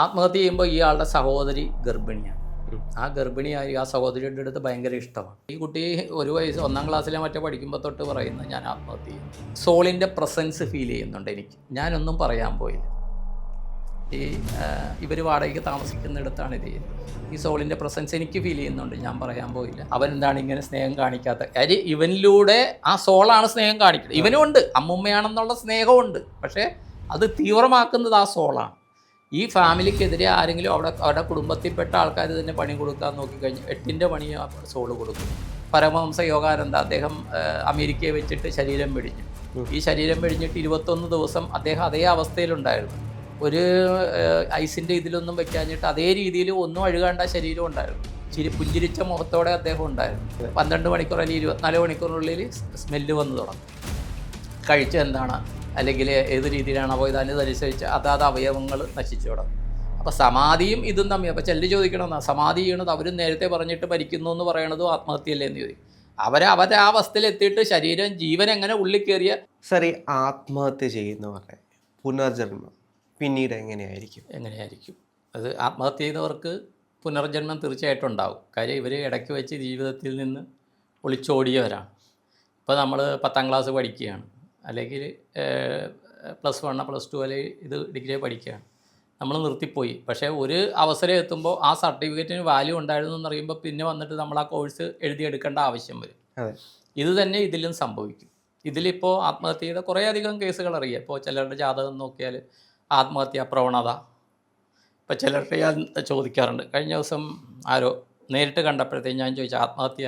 ആത്മഹത്യ ചെയ്യുമ്പോൾ ഇയാളുടെ സഹോദരി ഗർഭിണിയാണ്. ആ ഗർഭിണിയായി ആ സഹോദരിയുടെ അടുത്ത് ഭയങ്കര ഇഷ്ടമാണ്. ഈ കുട്ടി ഒരു വയസ്സ് 1ാം ക്ലാസ്സിലെ മറ്റോ പഠിക്കുമ്പോൾ തൊട്ട് പറയുന്നത് ഞാൻ ആത്മഹത്യ ചെയ്യും. സോളിൻ്റെ പ്രസൻസ് ഫീൽ ചെയ്യുന്നുണ്ട് എനിക്ക്. ഞാനൊന്നും പറയാൻ പോയില്ല. ഈ ഇവർ വാടകയ്ക്ക് താമസിക്കുന്നിടത്താണ് ഇത് ചെയ്യുന്നത്. ഈ സോളിൻ്റെ പ്രസൻസ് എനിക്ക് ഫീൽ ചെയ്യുന്നുണ്ട്, ഞാൻ പറയാൻ പോയില്ല. അവൻ എന്താണ് ഇങ്ങനെ സ്നേഹം കാണിക്കാത്ത കാര്യം? ഇവനിലൂടെ ആ സോളാണ് സ്നേഹം കാണിക്കുന്നത്. ഇവനും ഉണ്ട്, അമ്മുമ്മയാണെന്നുള്ള സ്നേഹമുണ്ട്, പക്ഷേ അത് തീവ്രമാക്കുന്നത് ആ സോളാണ്. ഈ ഫാമിലിക്കെതിരെ ആരെങ്കിലും അവരുടെ കുടുംബത്തിൽപ്പെട്ട ആൾക്കാർ തന്നെ പണി കൊടുക്കാൻ നോക്കിക്കഴിഞ്ഞാൽ 8ൻ്റെ പണി സോള് കൊടുക്കും. പരമഹംസ യോഗാനന്ദ അദ്ദേഹം അമേരിക്കയെ വെച്ചിട്ട് ശരീരം വെടിഞ്ഞു. ഈ ശരീരം വെടിഞ്ഞിട്ട് 21 ദിവസം അദ്ദേഹം അതേ അവസ്ഥയിലുണ്ടായിരുന്നു. ഒരു ഐസിൻ്റെ ഇതിലൊന്നും വെക്കാഞ്ഞിട്ട് അതേ രീതിയിൽ ഒന്നും അഴുകാണ്ട ശരീരം ഉണ്ടായിരുന്നു. പുഞ്ചിരിച്ച മുഖത്തോടെ അദ്ദേഹം ഉണ്ടായിരുന്നു. 12 മണിക്കൂർ അല്ലെങ്കിൽ 24 മണിക്കൂറിനുള്ളിൽ സ്മെല്ല് വന്ന് തുടങ്ങും. കഴിച്ച എന്താണ് അല്ലെങ്കിൽ ഏത് രീതിയിലാണ് പോയത് അതിനനുസരിച്ച് അതാത് അവയവങ്ങൾ നശിച്ചു തുടങ്ങും. അപ്പോൾ സമാധിയും ഇതും തമ്മിൽ അപ്പോൾ ചെല്ലു ചോദിക്കണമെന്നാ, സമാധി ചെയ്യണത് അവരും നേരത്തെ പറഞ്ഞിട്ട് മരിക്കുന്നു എന്ന് പറയണതും ആത്മഹത്യയല്ലേ എന്ന് ചോദിക്കും. അവരെ ആ അവസ്ഥയിലെത്തിയിട്ട് ശരീരം ജീവൻ എങ്ങനെ ഉള്ളിൽ കയറിയ സറി ആത്മഹത്യ ചെയ്യുന്നവരുടെ പുനർജന്മം പിന്നീട് എങ്ങനെയായിരിക്കും? അത് ആത്മഹത്യ ചെയ്തവർക്ക് പുനർജന്മം തീർച്ചയായിട്ടും ഉണ്ടാവും. കാര്യം ഇവർ ഇടയ്ക്ക് വെച്ച് ജീവിതത്തിൽ നിന്ന് ഒളിച്ചോടിയവരാണ്. ഇപ്പോൾ നമ്മൾ 10ാം ക്ലാസ് പഠിക്കുകയാണ്, അല്ലെങ്കിൽ +1 +2 അല്ലെങ്കിൽ ഇത് ഡിഗ്രി പഠിക്കുകയാണ്, നമ്മൾ നിർത്തിപ്പോയി. പക്ഷേ ഒരു അവസരം എത്തുമ്പോൾ ആ സർട്ടിഫിക്കറ്റിന് വാല്യൂ ഉണ്ടായിരുന്നു എന്നറിയുമ്പോൾ പിന്നെ വന്നിട്ട് നമ്മൾ ആ കോഴ്സ് എഴുതിയെടുക്കേണ്ട ആവശ്യം വരും. ഇത് തന്നെ ഇതിലും സംഭവിക്കും. ഇതിലിപ്പോൾ ആത്മഹത്യയുടെ കുറേയധികം കേസുകൾ അറിയാം. ഇപ്പോൾ ചിലരുടെ ജാതകം നോക്കിയാൽ ആത്മഹത്യാ പ്രവണത, ഇപ്പോൾ ചിലർക്ക് ഞാൻ ചോദിക്കാറുണ്ട്. കഴിഞ്ഞ ദിവസം ആരോ നേരിട്ട് കണ്ടപ്പോഴത്തേക്ക് ഞാൻ ചോദിച്ചു, ആത്മഹത്യ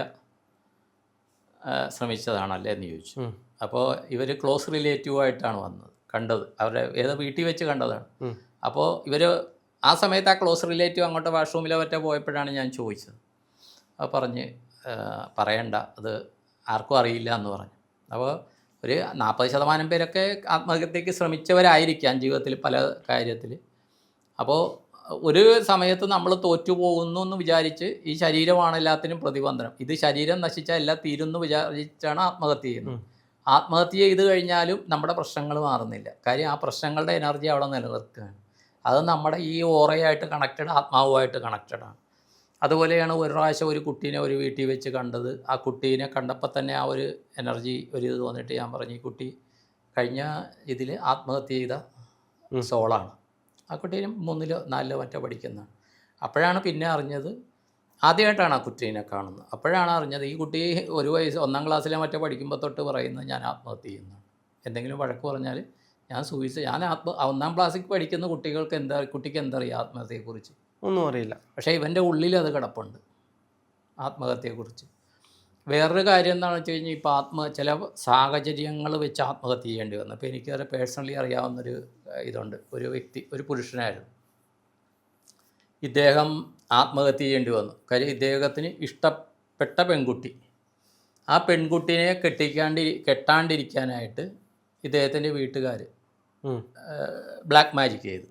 ശ്രമിച്ചതാണല്ലേ എന്ന് ചോദിച്ചു. അപ്പോൾ ഇവർ ക്ലോസ് റിലേറ്റീവായിട്ടാണ് കണ്ടത്. അവരുടെ ഏതോ വീട്ടിൽ വെച്ച് കണ്ടതാണ്. അപ്പോൾ ഇവർ ആ സമയത്ത് ആ ക്ലോസ് റിലേറ്റീവ് അങ്ങോട്ട് വാഷ്റൂമിലോ മറ്റോ പോയപ്പോഴാണ് ഞാൻ ചോദിച്ചത്. അപ്പോൾ പറഞ്ഞ് പറയണ്ട, അത് ആർക്കും അറിയില്ല എന്ന് പറഞ്ഞു. അപ്പോൾ ഒരു 40% പേരൊക്കെ ആത്മഹത്യക്ക് ശ്രമിച്ചവരായിരിക്കാം ജീവിതത്തിൽ പല കാര്യത്തിൽ. അപ്പോൾ ഒരു സമയത്ത് നമ്മൾ തോറ്റുപോകുന്നു എന്ന് വിചാരിച്ച് ഈ ശരീരമാണ് എല്ലാത്തിനും പ്രതിബന്ധനം. ഇത് ശരീരം നശിച്ചാൽ എല്ലാം തീരുന്നു വിചാരിച്ചാണ് ആത്മഹത്യ ചെയ്യുന്നത്. ആത്മഹത്യ ചെയ്ത് കഴിഞ്ഞാലും നമ്മുടെ പ്രശ്നങ്ങൾ മാറുന്നില്ല. കാര്യം ആ പ്രശ്നങ്ങളുടെ എനർജി അവിടെ നിലനിർത്തുകയാണ്. അത് നമ്മുടെ ഈ ഓറയായിട്ട് കണക്റ്റഡ്, ആത്മാവുമായിട്ട് കണക്റ്റഡാണ്. അതുപോലെയാണ് ഒരു പ്രാവശ്യം ഒരു കുട്ടീനെ ഒരു വീട്ടിൽ വെച്ച് കണ്ടത്. ആ കുട്ടീനെ കണ്ടപ്പോൾ തന്നെ ആ ഒരു എനർജി ഇത് തോന്നിയിട്ട് ഞാൻ പറഞ്ഞു, ഈ കുട്ടി കഴിഞ്ഞ ഇതിൽ ആത്മഹത്യ ചെയ്ത സോളാണ്. ആ കുട്ടീനെ 3ലോ 4ലോ മറ്റോ പഠിക്കുന്നതാണ്. അപ്പോഴാണ് പിന്നെ അറിഞ്ഞത്, ആദ്യമായിട്ടാണ് ആ കുട്ടീനെ കാണുന്നത്. അപ്പോഴാണ് അറിഞ്ഞത് ഈ കുട്ടി ഒരു വയസ്സ് 1ാം ക്ലാസ്സിലെ മറ്റോ പഠിക്കുമ്പോൾ തൊട്ട് പറയുന്നത് ഞാൻ ആത്മഹത്യ ചെയ്യുന്നതാണ്. എന്തെങ്കിലും വഴക്ക് പറഞ്ഞാൽ ഞാൻ 1ാം ക്ലാസ്സിൽ പഠിക്കുന്ന കുട്ടിക്ക് എന്തറിയാം ആത്മഹത്യയെക്കുറിച്ച്? ഒന്നും അറിയില്ല. പക്ഷേ ഇവൻ്റെ ഉള്ളിൽ അത് കിടപ്പുണ്ട്, ആത്മഹത്യയെക്കുറിച്ച്. വേറൊരു കാര്യം എന്താണെന്ന് വെച്ച് കഴിഞ്ഞാൽ ഇപ്പോൾ ചില സാഹചര്യങ്ങൾ വെച്ച് ആത്മഹത്യ ചെയ്യേണ്ടി വന്നു. അപ്പോൾ എനിക്കത് പേഴ്സണലി അറിയാവുന്നൊരു ഇതുണ്ട്. ഒരു വ്യക്തി, ഒരു പുരുഷനായിരുന്നു. ഇദ്ദേഹം ആത്മഹത്യ ചെയ്യേണ്ടി വന്നു. കാര്യം ഇദ്ദേഹത്തിന് ഇഷ്ടപ്പെട്ട പെൺകുട്ടി, ആ പെൺകുട്ടിനെ കെട്ടാണ്ടിരിക്കാനായിട്ട് ഇദ്ദേഹത്തിൻ്റെ വീട്ടുകാർ ബ്ലാക്ക് മാജിക് ചെയ്തു.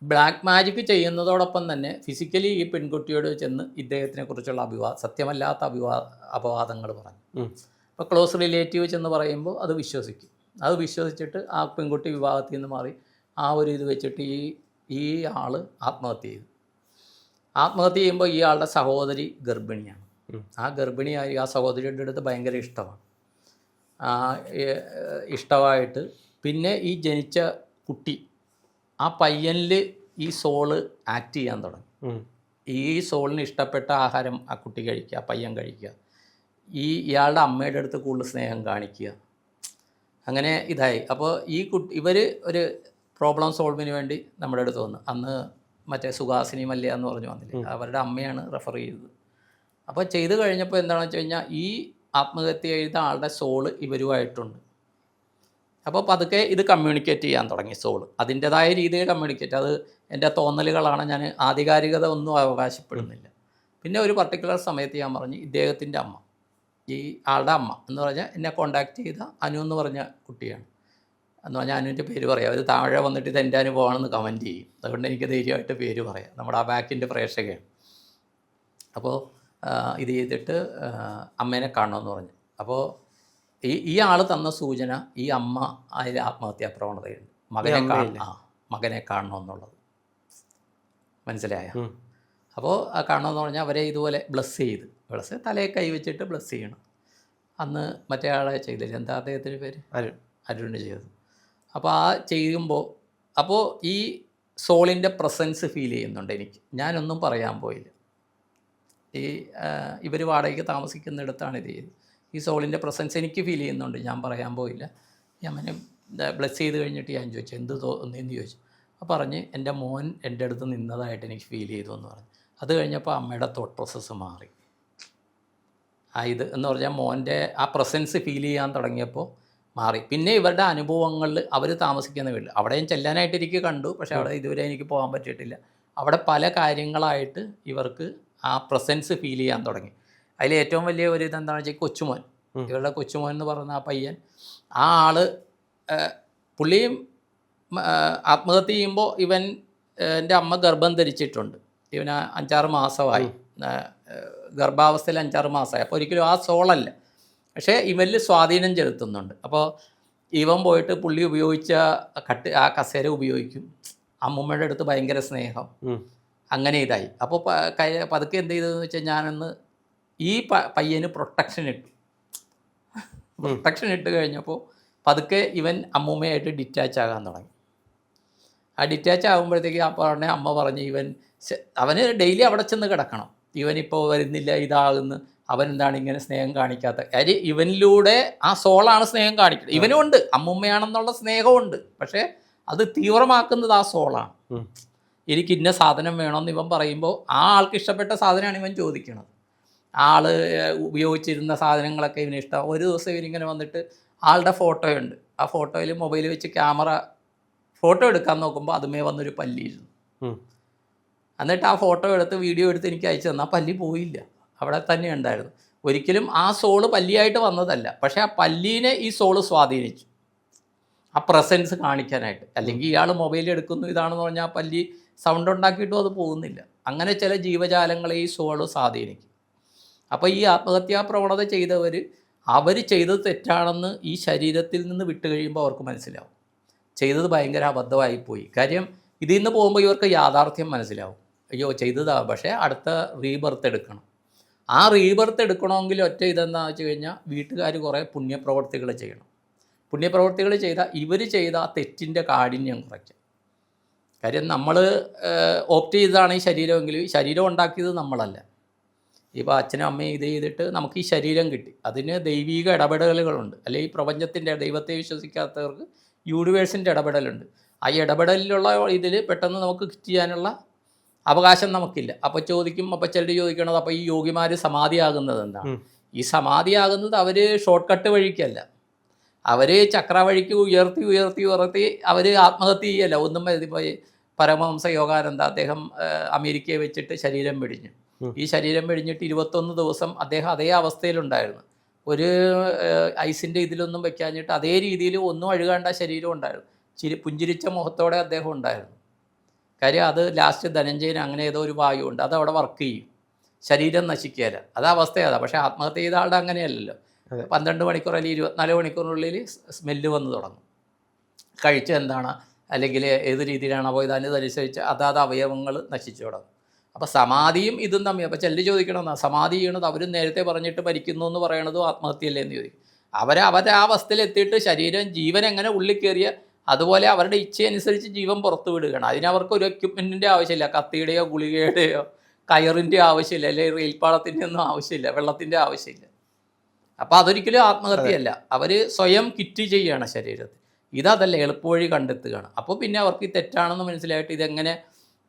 ബ്ലാക്ക് മാജിക് ചെയ്യുന്നതോടൊപ്പം തന്നെ ഫിസിക്കലി ഈ പെൺകുട്ടിയോട് ചെന്ന് ഇദ്ദേഹത്തിനെ കുറിച്ചുള്ള സത്യമല്ലാത്ത അപവാദങ്ങൾ പറഞ്ഞു. അപ്പോൾ ക്ലോസ് റിലേറ്റീവ് ചെന്ന് പറയുമ്പോൾ അത് വിശ്വസിക്കും. അത് വിശ്വസിച്ചിട്ട് ആ പെൺകുട്ടി വിവാഹത്തിൽ നിന്ന് മാറി ആ ഒരു ഇത് വെച്ചിട്ട് ഈ ആൾ ആത്മഹത്യ ചെയ്തു. ആത്മഹത്യ ചെയ്യുമ്പോൾ ഇയാളുടെ സഹോദരി ഗർഭിണിയാണ്. ആ ഗർഭിണിയായി ആ സഹോദരിയുടെ അടുത്ത് ഭയങ്കര ഇഷ്ടമാണ്. ഇഷ്ടമായിട്ട് പിന്നെ ഈ ജനിച്ച കുട്ടി, ആ പയ്യനിൽ ഈ സോള് ആക്ട് ചെയ്യാൻ തുടങ്ങി. ഈ സോളിന് ഇഷ്ടപ്പെട്ട ആഹാരം ആ കുട്ടി കഴിക്കുക, പയ്യൻ കഴിക്കുക, ഇയാളുടെ അമ്മയുടെ അടുത്ത് കൂടുതൽ സ്നേഹം കാണിക്കുക, അങ്ങനെ ഇതായി. അപ്പോൾ ഇവർ ഒരു പ്രോബ്ലം സോൾവിന് വേണ്ടി നമ്മുടെ അടുത്ത് വന്നു. അന്ന് മറ്റേ സുഹാസിനി മല്യ എന്ന് പറഞ്ഞു വന്നില്ലേ, അവരുടെ അമ്മയാണ് റെഫർ ചെയ്തത്. അപ്പോൾ ചെയ്ത് കഴിഞ്ഞപ്പോൾ എന്താണെന്ന് വെച്ച് കഴിഞ്ഞാൽ ഈ ആത്മഹത്യ ചെയ്ത ആളുടെ സോള് ഇവരുമായിട്ടുണ്ട്. അപ്പോൾ പതുക്കെ ഇത് കമ്മ്യൂണിക്കേറ്റ് ചെയ്യാൻ തുടങ്ങി സോള്. അതിൻ്റെതായ രീതിയിൽ കമ്മ്യൂണിക്കേറ്റ്, അത് എൻ്റെ തോന്നലുകളാണ്, ഞാൻ ആധികാരികത ഒന്നും അവകാശപ്പെടുന്നില്ല. പിന്നെ ഒരു പർട്ടിക്കുലർ സമയത്ത് ഞാൻ പറഞ്ഞു, ഇദ്ദേഹത്തിൻ്റെ അമ്മ, ഈ ആളുടെ അമ്മ എന്ന് പറഞ്ഞാൽ എന്നെ കോണ്ടാക്ട് ചെയ്ത അനു എന്ന് പറഞ്ഞ കുട്ടിയാണ്. എന്ന് പറഞ്ഞാൽ അനുവിൻ്റെ പേര് പറയാം. അവർ താഴെ വന്നിട്ട് ഇത് എൻ്റെ അനുഭവമാണെന്ന് കമൻറ്റ് ചെയ്യും. അതുകൊണ്ട് എനിക്ക് ധൈര്യമായിട്ട് പേര് പറയാം. നമ്മുടെ ആ ബാക്കിൻ്റെ പ്രേക്ഷകയാണ്. അപ്പോൾ ഇത് ചെയ്തിട്ട് അമ്മേനെ കാണണമെന്ന് പറഞ്ഞു. അപ്പോൾ ഈ ആൾ തന്ന സൂചന, ഈ അമ്മ അതിൽ ആത്മഹത്യാ പ്രവണതയുണ്ട്, മകനെ കാണണമെന്നുള്ളത്. മനസ്സിലായ? അപ്പോൾ കാണുമെന്ന് പറഞ്ഞാൽ അവരെ ഇതുപോലെ ബ്ലസ് തലയെ കൈ വെച്ചിട്ട് ബ്ലസ് ചെയ്യണം. അന്ന് മറ്റേ ആളെ ചെയ്തില്ല, എന്താ അദ്ദേഹത്തിൻ്റെ പേര്, അരുണ് ചെയ്തത്. അപ്പോൾ ആ ചെയ്യുമ്പോൾ അപ്പോൾ ഈ സോളിൻ്റെ പ്രസൻസ് ഫീൽ ചെയ്യുന്നുണ്ട് എനിക്ക്. ഞാനൊന്നും പറയാൻ പോയില്ല. ഈ ഇവർ വാടകയ്ക്ക് താമസിക്കുന്നിടത്താണ് ഇത് ചെയ്തത്. ഈ സോളിൻ്റെ പ്രസൻസ് എനിക്ക് ഫീൽ ചെയ്യുന്നുണ്ട്, ഞാൻ പറയാൻ പോയില്ല. ഞാൻ ബ്ലസ് ചെയ്ത് കഴിഞ്ഞിട്ട് ഞാൻ ചോദിച്ചു എന്ത് തോന്നിയെന്ന് ചോദിച്ചു. അപ്പോൾ പറഞ്ഞ് എൻ്റെ മോൻ എൻ്റെ അടുത്ത് നിന്നതായിട്ട് എനിക്ക് ഫീൽ ചെയ്തു എന്ന് പറഞ്ഞു. അത് കഴിഞ്ഞപ്പോൾ അമ്മയുടെ തോട്ട് പ്രോസസ്സ് മാറി. ഇത് എന്ന് പറഞ്ഞാൽ മോൻ്റെ ആ പ്രസൻസ് ഫീൽ ചെയ്യാൻ തുടങ്ങിയപ്പോൾ മാറി. പിന്നെ ഇവരുടെ അനുഭവങ്ങളിൽ അവർ താമസിക്കുന്ന വീട്ടിൽ അവിടെയും ചെല്ലാനായിട്ട് എനിക്ക് കണ്ടു, പക്ഷേ അവിടെ ഇതുവരെ എനിക്ക് പോകാൻ പറ്റിയിട്ടില്ല. അവിടെ പല കാര്യങ്ങളായിട്ട് ഇവർക്ക് ആ പ്രസൻസ് ഫീൽ ചെയ്യാൻ തുടങ്ങി. അതിൽ ഏറ്റവും വലിയ ഒരു ഇതെന്താണെന്ന് വെച്ചാൽ കൊച്ചുമോൻ, ഇവരുടെ കൊച്ചുമോൻ എന്ന് പറയുന്ന ആ പയ്യൻ, ആ ആൾ പുള്ളിയും ആത്മഹത്യ ചെയ്യുമ്പോൾ എൻ്റെ അമ്മ ഗർഭം ധരിച്ചിട്ടുണ്ട്. ഇവന് 5-6 മാസമായി, ഗർഭാവസ്ഥയിൽ 5-6 മാസമായി. അപ്പോൾ ഒരിക്കലും ആ സോളല്ല, പക്ഷേ ഇവനിൽ സ്വാധീനം ചെലുത്തുന്നുണ്ട്. അപ്പോൾ ഇവൻ പോയിട്ട് പുള്ളി ഉപയോഗിച്ച ആ കസേര ഉപയോഗിക്കും. അമ്മൂമ്മയുടെ അടുത്ത് ഭയങ്കര സ്നേഹം, അങ്ങനെ ഇതായി. അപ്പോൾ പതുക്കെ എന്ത് ചെയ്തതെന്ന് വെച്ചാൽ ഞാനന്ന് ഈ പയ്യന് പ്രൊട്ടക്ഷൻ ഇട്ട് കഴിഞ്ഞപ്പോൾ പതുക്കെ ഇവൻ അമ്മൂമ്മയായിട്ട് ഡിറ്റാച്ച് ആകാൻ തുടങ്ങി. ആ ഡിറ്റാച്ച് ആകുമ്പോഴത്തേക്ക് പറഞ്ഞ അമ്മ പറഞ്ഞ് അവന് ഡെയിലി അവിടെ ചെന്ന് കിടക്കണം, ഇവനിപ്പോൾ വരുന്നില്ല, ഇതാകുന്നു, അവനെന്താണ് ഇങ്ങനെ സ്നേഹം കാണിക്കാത്ത കാര്യം. ഇവനിലൂടെ ആ സോളാണ് സ്നേഹം കാണിക്കുന്നത്. ഇവനും ഉണ്ട്, അമ്മൂമ്മയാണെന്നുള്ള സ്നേഹമുണ്ട്, പക്ഷേ അത് തീവ്രമാക്കുന്നത് ആ സോളാണ്. എനിക്ക് ഇന്ന സാധനം വേണമെന്ന് ഇവൻ പറയുമ്പോൾ ആ ആൾക്ക് ഇഷ്ടപ്പെട്ട സാധനമാണ് ഇവൻ ചോദിക്കുന്നത്. ആൾ ഉപയോഗിച്ചിരുന്ന സാധനങ്ങളൊക്കെ ഇവന് ഇഷ്ടം. ഒരു ദിവസം ഇവനിങ്ങനെ വന്നിട്ട് ആളുടെ ഫോട്ടോയുണ്ട്, ആ ഫോട്ടോയിൽ മൊബൈൽ വെച്ച് ക്യാമറ ഫോട്ടോ എടുക്കാൻ നോക്കുമ്പോൾ അതുമേ വന്നൊരു പല്ലിയിരുന്നു. എന്നിട്ട് ആ ഫോട്ടോ എടുത്ത് വീഡിയോ എടുത്ത് എനിക്ക് അയച്ചു തന്നു. ആ പല്ലി പോയില്ല, അവിടെ തന്നെ ഉണ്ടായിരുന്നു. ഒരിക്കലും ആ സോള് പല്ലിയായിട്ട് വന്നതല്ല, പക്ഷേ ആ പല്ലീനെ ഈ സോള് സ്വാധീനിച്ചു, ആ പ്രസൻസ് കാണിക്കാനായിട്ട്. അല്ലെങ്കിൽ ഇയാൾ മൊബൈൽ എടുക്കുന്നു ഇതാണെന്ന് പറഞ്ഞാൽ ആ പല്ലി സൗണ്ട് ഉണ്ടാക്കിയിട്ടും അത് പോകുന്നില്ല. അങ്ങനെ ചില ജീവജാലങ്ങളെ ഈ സോള് സ്വാധീനിക്കും. അപ്പോൾ ഈ ആത്മഹത്യാ പ്രവണത ചെയ്തവർ അവർ ചെയ്തത് തെറ്റാണെന്ന് ഈ ശരീരത്തിൽ നിന്ന് വിട്ട് കഴിയുമ്പോൾ അവർക്ക് മനസ്സിലാവും, ചെയ്തത് ഭയങ്കര അബദ്ധമായിപ്പോയി. കാര്യം ഇതിൽ നിന്ന് പോകുമ്പോൾ ഇവർക്ക് യാഥാർത്ഥ്യം മനസ്സിലാവും, അയ്യോ ചെയ്തതാണ്, പക്ഷേ അടുത്ത റീബർത്ത് എടുക്കണം. ആ റീബർത്ത് എടുക്കണമെങ്കിൽ ഒറ്റ ഇതെന്താണെന്ന് വെച്ച് കഴിഞ്ഞാൽ വീട്ടുകാർ കുറേ പുണ്യപ്രവർത്തികൾ ചെയ്യണം. പുണ്യപ്രവർത്തികൾ ചെയ്താൽ ഇവർ ചെയ്ത ആ തെറ്റിൻ്റെ കാഠിന്യം കുറയ്ക്കും. കാര്യം നമ്മൾ ഓപ്റ്റ് ചെയ്തതാണ് ഈ ശരീരമെങ്കിലും ഈ ശരീരം ഉണ്ടാക്കിയത് നമ്മളല്ല. ഇപ്പോൾ അച്ഛനും അമ്മയും ഇത് ചെയ്തിട്ട് നമുക്ക് ഈ ശരീരം കിട്ടി, അതിന് ദൈവിക ഇടപെടലുകളുണ്ട്. അല്ലെങ്കിൽ ഈ പ്രപഞ്ചത്തിൻ്റെ, ദൈവത്തെ വിശ്വസിക്കാത്തവർക്ക് യൂണിവേഴ്സിൻ്റെ ഇടപെടലുണ്ട്. ആ ഇടപെടലിലുള്ള ഇതിൽ പെട്ടെന്ന് നമുക്ക് കിറ്റ് ചെയ്യാനുള്ള അവകാശം നമുക്കില്ല. അപ്പോൾ ചിലർ ചോദിക്കണത് അപ്പോൾ ഈ യോഗിമാർ സമാധിയാകുന്നത് എന്താണ്? ഈ സമാധിയാകുന്നത് അവർ ഷോർട്ട് കട്ട് വഴിക്കല്ല, അവർ ചക്ര വഴിക്ക് ഉയർത്തി അവർ ആത്മഹത്യ ചെയ്യല്ല. ഒന്നും ഇപ്പോൾ പരമഹംസ യോഗാനന്ദ അദ്ദേഹം അമേരിക്കയെ വെച്ചിട്ട് ശരീരം വെടിഞ്ഞു. ഈ ശരീരം വെടിഞ്ഞിട്ട് 21 ദിവസം അദ്ദേഹം അതേ അവസ്ഥയിലുണ്ടായിരുന്നു. ഒരു ഐസിൻ്റെ ഇതിലൊന്നും വെക്കാഞ്ഞിട്ട് അതേ രീതിയിൽ ഒന്നും അഴുകാണ്ട ശരീരം ഉണ്ടായിരുന്നു. പുഞ്ചിരിച്ച മുഖത്തോടെ അദ്ദേഹം ഉണ്ടായിരുന്നു. കാര്യം അത് ലാസ്റ്റ് ധനഞ്ജയന് അങ്ങനെ ഏതോ ഒരു വായുണ്ട്, അതവിടെ വർക്ക് ചെയ്യും, ശരീരം നശിക്കുകയില്ല. അത് അവസ്ഥയാണ്. പക്ഷേ ആത്മഹത്യ ചെയ്ത ആളുടെ അങ്ങനെയല്ലല്ലോ. 12 മണിക്കൂർ അല്ലെങ്കിൽ 24 മണിക്കൂറിനുള്ളിൽ സ്മെല്ല് വന്ന് തുടങ്ങും. കഴിച്ച എന്താണ് അല്ലെങ്കിൽ ഏത് രീതിയിലാണ് പോയത് അതിനനുസരിച്ച് അതാത് അവയവങ്ങൾ നശിച്ചു തുടങ്ങും. അപ്പോൾ സമാധിയും ഇതും തമ്മിൽ. അപ്പോൾ ചിലർ ചോദിക്കണമെന്നാ സമാധി ചെയ്യണത് അവർ നേരത്തെ പറഞ്ഞിട്ട് മരിക്കുന്നു എന്ന് പറയണതും ആത്മഹത്യയല്ലേ എന്ന് ചോദിക്കും. അവരെ ആ അവസ്ഥയിലെത്തിയിട്ട് ശരീരം ജീവൻ എങ്ങനെ ഉള്ളിൽ കയറിയ അതുപോലെ അവരുടെ ഇച്ഛയനുസരിച്ച് ജീവൻ പുറത്തു വിടുകയാണ്. അതിനവർക്ക് ഒരു എക്യുപ്മെൻറ്റിൻ്റെ ആവശ്യമില്ല, കത്തിയുടെയോ ഗുളികയുടെയോ കയറിൻ്റെ ആവശ്യമില്ല, അല്ലെങ്കിൽ റെയിൽപ്പാളത്തിൻ്റെ ഒന്നും ആവശ്യമില്ല, വെള്ളത്തിൻ്റെ ആവശ്യമില്ല. അപ്പോൾ അതൊരിക്കലും ആത്മഹത്യയല്ല, അവർ സ്വയം കിറ്റ് ചെയ്യുകയാണ് ശരീരത്തിൽ. ഇതല്ല, എളുപ്പവഴി കണ്ടെത്തുകയാണ്. അപ്പോൾ പിന്നെ അവർക്ക് ഈ തെറ്റാണെന്ന് മനസ്സിലായിട്ട് ഇതെങ്ങനെ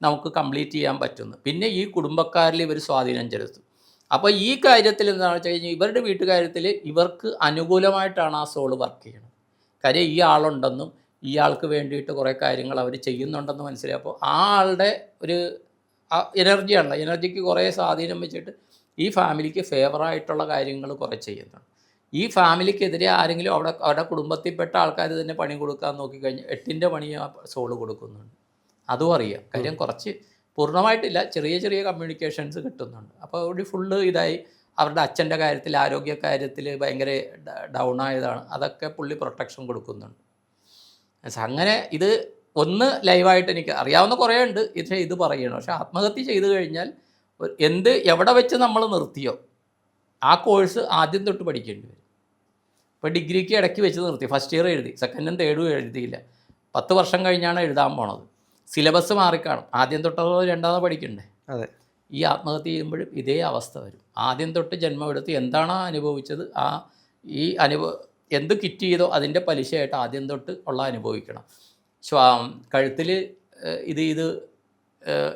നമുക്ക് കംപ്ലീറ്റ് ചെയ്യാൻ പറ്റുന്നു. പിന്നെ ഈ കുടുംബക്കാരിൽ ഇവർ സ്വാധീനം ചെലുത്തും. അപ്പോൾ ഈ കാര്യത്തിൽ എന്താണെന്ന് വെച്ച് കഴിഞ്ഞാൽ ഇവരുടെ വീട്ടുകാര്യത്തിൽ ഇവർക്ക് അനുകൂലമായിട്ടാണ് ആ സോള് വർക്ക് ചെയ്യുന്നത്. കാര്യം ഈ ആളുണ്ടെന്നും ഇയാൾക്ക് വേണ്ടിയിട്ട് കുറേ കാര്യങ്ങൾ അവർ ചെയ്യുന്നുണ്ടെന്ന് മനസ്സിലായപ്പോൾ ആ ആളുടെ ഒരു എനർജിയാണല്ലോ, എനർജിക്ക് കുറേ സ്വാധീനം വെച്ചിട്ട് ഈ ഫാമിലിക്ക് ഫേവറായിട്ടുള്ള കാര്യങ്ങൾ കുറേ ചെയ്യുന്നുണ്ട്. ഈ ഫാമിലിക്കെതിരെ ആരെങ്കിലും അവരുടെ കുടുംബത്തിൽപ്പെട്ട ആൾക്കാർ തന്നെ പണി കൊടുക്കാൻ നോക്കിക്കഴിഞ്ഞാൽ 8ൻ്റെ പണി ആ സോള് കൊടുക്കുന്നുണ്ട്. അതും അറിയാം. കാര്യം കുറച്ച് പൂർണ്ണമായിട്ടില്ല, ചെറിയ ചെറിയ കമ്മ്യൂണിക്കേഷൻസ് കിട്ടുന്നുണ്ട്. അപ്പോൾ അവിടെ ഫുള്ള് ഇതായി. അവരുടെ അച്ഛൻ്റെ കാര്യത്തിൽ, ആരോഗ്യ കാര്യത്തിൽ ഭയങ്കര ഡൗൺ ആയതാണ്. അതൊക്കെ പുള്ളി പ്രൊട്ടക്ഷൻ കൊടുക്കുന്നുണ്ട്. അങ്ങനെ ഇത് ഒന്ന് ലൈവായിട്ട് എനിക്ക് അറിയാവുന്ന കുറേ ഉണ്ട് ഇത് പറയണം. പക്ഷെ ആത്മഹത്യ ചെയ്തു കഴിഞ്ഞാൽ എവിടെ വെച്ച് നമ്മൾ നിർത്തിയോ ആ കോഴ്സ് ആദ്യം തൊട്ട് പഠിക്കേണ്ടി വരും. ഇപ്പോൾ ഡിഗ്രിക്ക് ഇടയ്ക്ക് വെച്ച് നിർത്തി, ഫസ്റ്റ് ഇയർ എഴുതി, സെക്കൻഡും തേർഡും എഴുതിയില്ല, 10 വർഷം കഴിഞ്ഞാണ് എഴുതാൻ പോണത്. സിലബസ് മാറിക്കാണും, ആദ്യം തൊട്ടതോ രണ്ടാമതോ പഠിക്കണ്ടേ. അതെ. ഈ ആത്മഹത്യ ചെയ്യുമ്പോഴും ഇതേ അവസ്ഥ വരും. ആദ്യം തൊട്ട് ജന്മമെടുത്ത് എന്താണോ അനുഭവിച്ചത് എന്ത് കിറ്റ് ചെയ്തോ അതിൻ്റെ പലിശയായിട്ട് ആദ്യം തൊട്ട് ഉള്ള അനുഭവിക്കണം. കഴുത്തിൽ ഇത്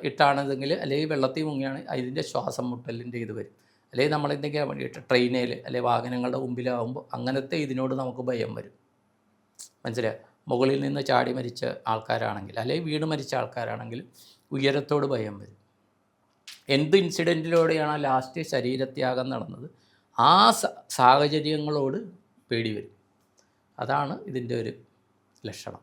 ഇട്ടാണെന്നെങ്കിൽ, അല്ലെങ്കിൽ വെള്ളത്തിൽ മുങ്ങിയാണ് അതിൻ്റെ ശ്വാസം മുട്ടലിൻ്റെ ഇത് വരും. അല്ലെങ്കിൽ നമ്മളെന്തെങ്കിലും വേണ്ടിയിട്ട് ട്രെയിനിൽ അല്ലെങ്കിൽ വാഹനങ്ങളുടെ മുമ്പിലാകുമ്പോൾ അങ്ങനത്തെ ഇതിനോട് നമുക്ക് ഭയം വരും. മനസ്സിലായി? മുകളിൽ നിന്ന് ചാടി മരിച്ച ആൾക്കാരാണെങ്കിൽ, അല്ലെങ്കിൽ വീണ് മരിച്ച ആൾക്കാരാണെങ്കിൽ ഉയരത്തോട് ഭയം വരും. എന്ത് ഇൻസിഡൻറ്റിലൂടെയാണോ ലാസ്റ്റ് ശരീരത്യാഗം നടന്നത് ആ സാഹചര്യങ്ങളോട് പേടി വരും. അതാണ് ഇതിൻ്റെ ഒരു ലക്ഷണം.